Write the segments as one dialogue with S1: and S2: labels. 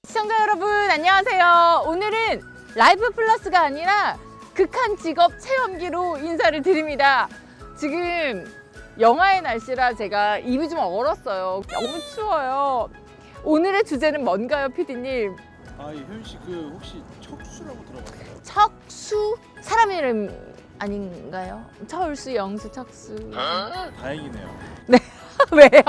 S1: 시청자 여러분 안녕하세요. 오늘은 라이프 플러스가 아니라 극한 직업 체험기로 인사를 드립니다. 지금 영하의 날씨라 제가 입이 좀 얼었어요. 너무 추워요. 오늘의 주제는 뭔가요, PD님?
S2: 효연 씨 그 혹시 척수라고 들어봤어요?
S1: 척수? 사람 이름 아닌가요? 철수, 영수, 척수.
S2: 다행이네요.
S1: 왜요?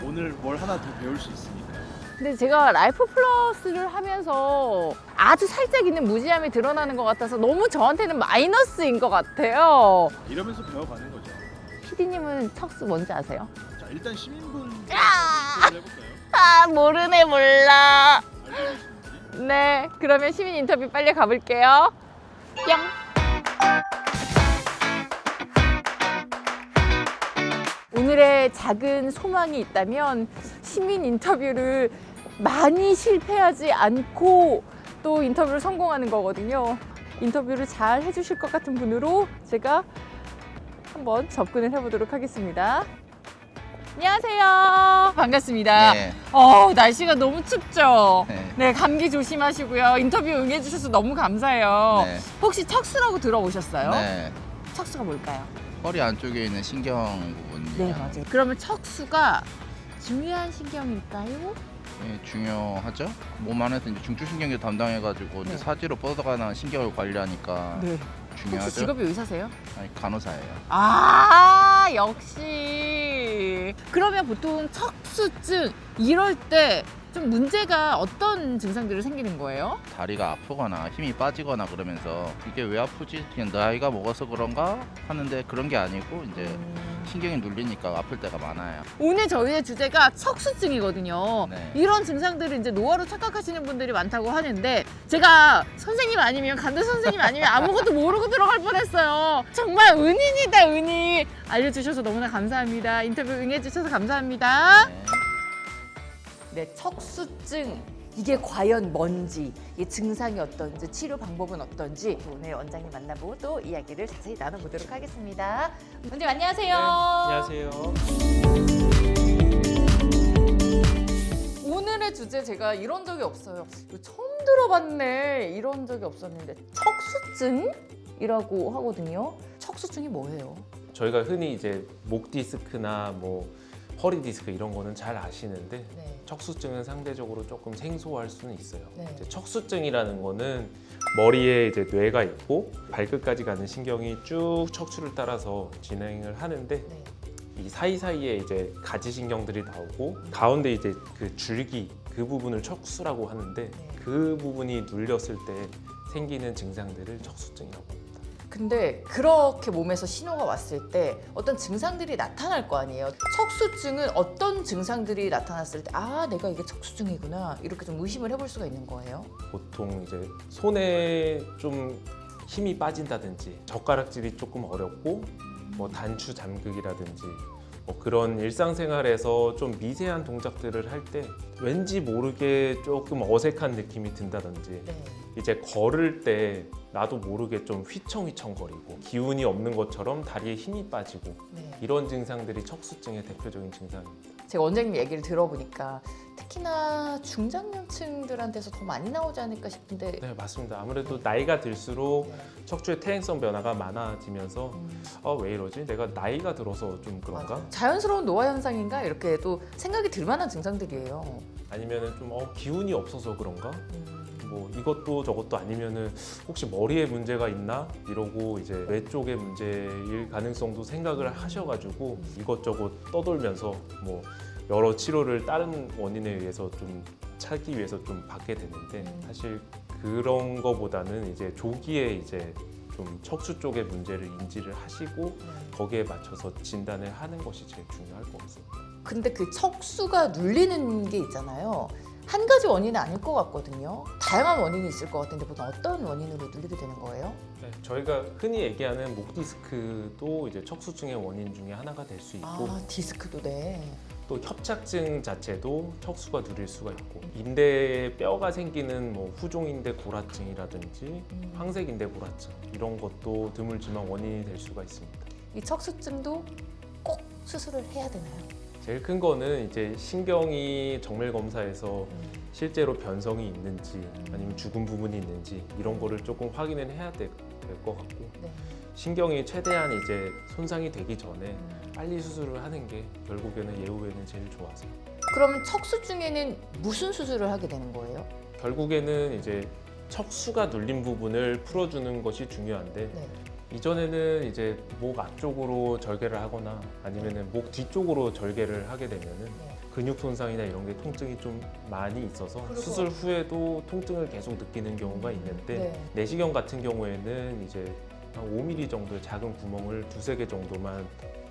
S2: 오늘 뭘 하나 더 배울 수 있으니까.
S1: 근데 제가 라이프 플러스를 하면서 아주 살짝 있는 무지함이 드러나는 것 같아서 너무 저한테는 마이너스인 것 같아요.
S2: 이러면서 배워가는 거죠.
S1: PD님은 척수 뭔지 아세요?
S2: 자, 일단 시민분
S1: 야!
S2: 인터뷰를 해볼까요?
S1: 아, 모르네, 몰라.
S2: 알고 계시는지?
S1: 네, 그러면 시민 인터뷰 빨리 가볼게요. 뿅. 오늘의 작은 소망이 있다면 시민 인터뷰를 많이 실패하지 않고 또 인터뷰를 성공하는 거거든요. 인터뷰를 잘 해주실 것 같은 분으로 제가 한번 접근을 해보도록 하겠습니다. 안녕하세요. 반갑습니다.
S3: 네.
S1: 날씨가 너무 춥죠?
S3: 네.
S1: 네, 감기 조심하시고요. 인터뷰 응해주셔서 너무 감사해요.
S3: 네.
S1: 혹시 척수라고 들어보셨어요?
S3: 네.
S1: 척수가 뭘까요?
S3: 허리 안쪽에 있는 신경 부분이요.
S1: 네, 맞아요. 그러면 척수가 중요한 신경일까요?
S3: 네, 중요하죠. 몸 안에서 이제 중추신경계 담당해가지고
S1: 네.
S3: 이제 사지로 뻗어가는 신경을 관리하니까
S1: 네.
S3: 중요하죠.
S1: 혹시 직업이 의사세요?
S3: 아니, 간호사예요.
S1: 아, 역시. 그러면 보통 척수증 이럴 때 좀 문제가 어떤 증상들이 생기는 거예요?
S3: 다리가 아프거나 힘이 빠지거나 그러면서 이게 왜 아프지? 그냥 나이가 먹어서 그런가 하는데 그런 게 아니고 이제 신경이 눌리니까 아플 때가 많아요.
S1: 오늘 저희의 주제가 척수증이거든요.
S3: 네.
S1: 이런 증상들을 이제 노화로 착각하시는 분들이 많다고 하는데 제가 선생님 아니면 간대 선생님 아니면 아무것도 모르고 들어갈 뻔했어요. 정말 은인이다, 은인. 알려주셔서 너무나 감사합니다. 인터뷰 응해주셔서 감사합니다.
S3: 네.
S1: 네, 척수증. 이게 과연 뭔지, 이 증상이 어떤지, 치료 방법은 어떤지 오늘 원장님 만나보고 또 이야기를 자세히 나눠보도록 하겠습니다. 원장님 안녕하세요.
S4: 안녕하세요.
S1: 오늘의 주제 제가 이런 적이 없어요. 이거 처음 들어봤네. 이런 적이 없었는데 척수증이라고 하거든요. 척수증이 뭐예요?
S4: 저희가 흔히 이제 목 디스크나 뭐 허리 디스크 이런 거는 잘 아시는데
S1: 네.
S4: 척수증은 상대적으로 조금 생소할 수는 있어요.
S1: 네.
S4: 이제 척수증이라는 거는 머리에 이제 뇌가 있고 발끝까지 가는 신경이 쭉 척추를 따라서 진행을 하는데
S1: 네.
S4: 이 사이사이에 이제 가지신경들이 나오고 가운데 이제 그 줄기 그 부분을 척수라고 하는데 그 부분이 눌렸을 때 생기는 증상들을 척수증이라고 합니다.
S1: 근데 그렇게 몸에서 신호가 왔을 때 어떤 증상들이 나타날 거 아니에요. 척수증은 어떤 증상들이 나타났을 때 아, 내가 이게 척수증이구나 이렇게 좀 의심을 해볼 수가 있는 거예요.
S4: 보통 이제 손에 좀 힘이 빠진다든지 젓가락질이 조금 어렵고 뭐 단추 잠그기라든지 뭐 그런 일상생활에서 좀 미세한 동작들을 할 때 왠지 모르게 조금 어색한 느낌이 든다든지
S1: 네.
S4: 이제 걸을 때 나도 모르게 좀 휘청휘청거리고 기운이 없는 것처럼 다리에 힘이 빠지고
S1: 네.
S4: 이런 증상들이 척수증의 대표적인 증상입니다.
S1: 제가 원장님 얘기를 들어보니까 특히나 중장년층들한테서 더 많이 나오지 않을까 싶은데
S4: 네, 맞습니다. 아무래도 나이가 들수록 척추의 퇴행성 변화가 많아지면서 왜 이러지? 내가 나이가 들어서 좀 그런가?
S1: 맞아요. 자연스러운 노화 현상인가 이렇게 또 생각이 들 만한 증상들이에요.
S4: 아니면은 좀 기운이 없어서 그런가? 뭐 이것도 저것도 아니면은 혹시 머리에 문제가 있나 이러고 이제 뇌 쪽에 문제일 가능성도 생각을 하셔가지고 이것저것 떠돌면서 뭐 여러 치료를 다른 원인에 의해서 좀 찾기 위해서 좀 받게 되는데 사실 그런 거보다는 이제 조기에 이제 좀 척수 쪽의 문제를 인지를 하시고 거기에 맞춰서 진단을 하는 것이 제일 중요할 것 같습니다.
S1: 근데 그 척수가 눌리는 게 있잖아요. 한 가지 원인은 아닐 것 같거든요. 다양한 원인이 있을 것 같은데 보통 어떤 원인으로 눌리게 되는 거예요?
S4: 네, 저희가 흔히 얘기하는 목 디스크도 이제 척수증의 원인 중에 하나가 될 수 있고
S1: 아, 디스크도 네.
S4: 또 협착증 자체도 척수가 누릴 수가 있고 인대에 뼈가 생기는 뭐 후종인대 골화증이라든지 황색인대 골화증 이런 것도 드물지만 원인이 될 수가 있습니다.
S1: 이 척수증도 꼭 수술을 해야 되나요?
S4: 제일 큰 거는 이제 신경이 정밀 검사에서 실제로 변성이 있는지 아니면 죽은 부분이 있는지 이런 거를 조금 확인을 해야 될 것 같고
S1: 네.
S4: 신경이 최대한 이제 손상이 되기 전에 빨리 수술을 하는 게 결국에는 예후에는 제일 좋아서
S1: 그러면 척수증에는 무슨 수술을 하게 되는 거예요?
S4: 결국에는 이제 척수가 눌린 부분을 풀어주는 것이 중요한데
S1: 네.
S4: 이전에는 이제 목 앞쪽으로 절개를 하거나 아니면은 목 뒤쪽으로 절개를 하게 되면은
S1: 네.
S4: 근육 손상이나 이런 게 통증이 좀 많이 있어서
S1: 그럴
S4: 수술
S1: 것
S4: 후에도 통증을 계속 느끼는 경우가 있는데
S1: 네.
S4: 내시경 같은 경우에는 이제 한 5mm 정도의 작은 구멍을 두세 개 정도만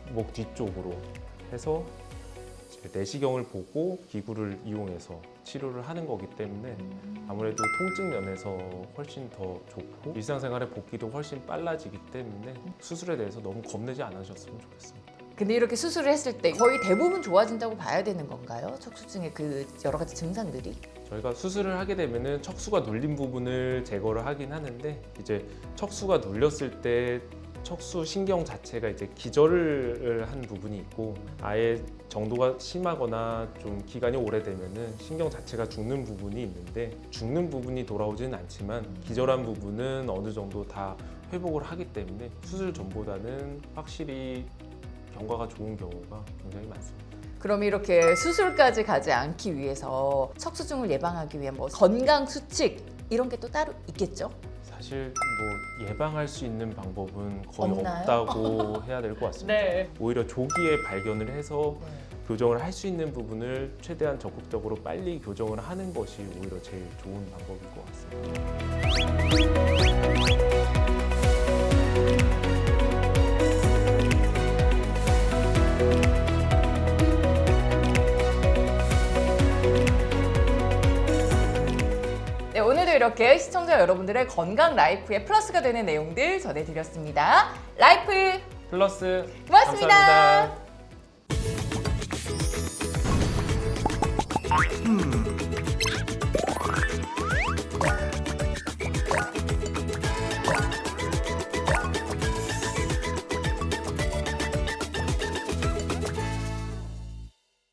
S4: 목 뒤쪽으로 해서 이제 내시경을 보고 기구를 이용해서 치료를 하는 거기 때문에 아무래도 통증 면에서 훨씬 더 좋고 일상생활의 복귀도 훨씬 빨라지기 때문에 수술에 대해서 너무 겁내지 않으셨으면 좋겠습니다.
S1: 근데 이렇게 수술을 했을 때 거의 대부분 좋아진다고 봐야 되는 건가요? 척수증의 그 여러 가지 증상들이?
S4: 저희가 수술을 하게 되면은 척수가 눌린 부분을 제거를 하긴 하는데 이제 척수가 눌렸을 때 척수 신경 자체가 이제 기절을 한 부분이 있고 아예 정도가 심하거나 좀 기간이 오래되면은 신경 자체가 죽는 부분이 있는데 죽는 부분이 돌아오지는 않지만 기절한 부분은 어느 정도 다 회복을 하기 때문에 수술 전보다는 확실히 경과가 좋은 경우가 굉장히 많습니다.
S1: 그럼 이렇게 수술까지 가지 않기 위해서 척수증을 예방하기 위한 뭐 건강 수칙 이런 게 또 따로 있겠죠?
S4: 사실 뭐 예방할 수 있는 방법은 거의
S1: 없나요?
S4: 없다고 해야 될 것 같습니다. 오히려 조기에 발견을 해서 교정을 할 수 있는 부분을 최대한 적극적으로 빨리 교정을 하는 것이 오히려 제일 좋은 방법일 것 같습니다.
S1: 네, 오늘도 이렇게 시청자 여러분들의 건강 라이프에 플러스가 되는 내용들 전해드렸습니다. 라이프
S4: 플러스
S1: 고맙습니다.
S4: 감사합니다.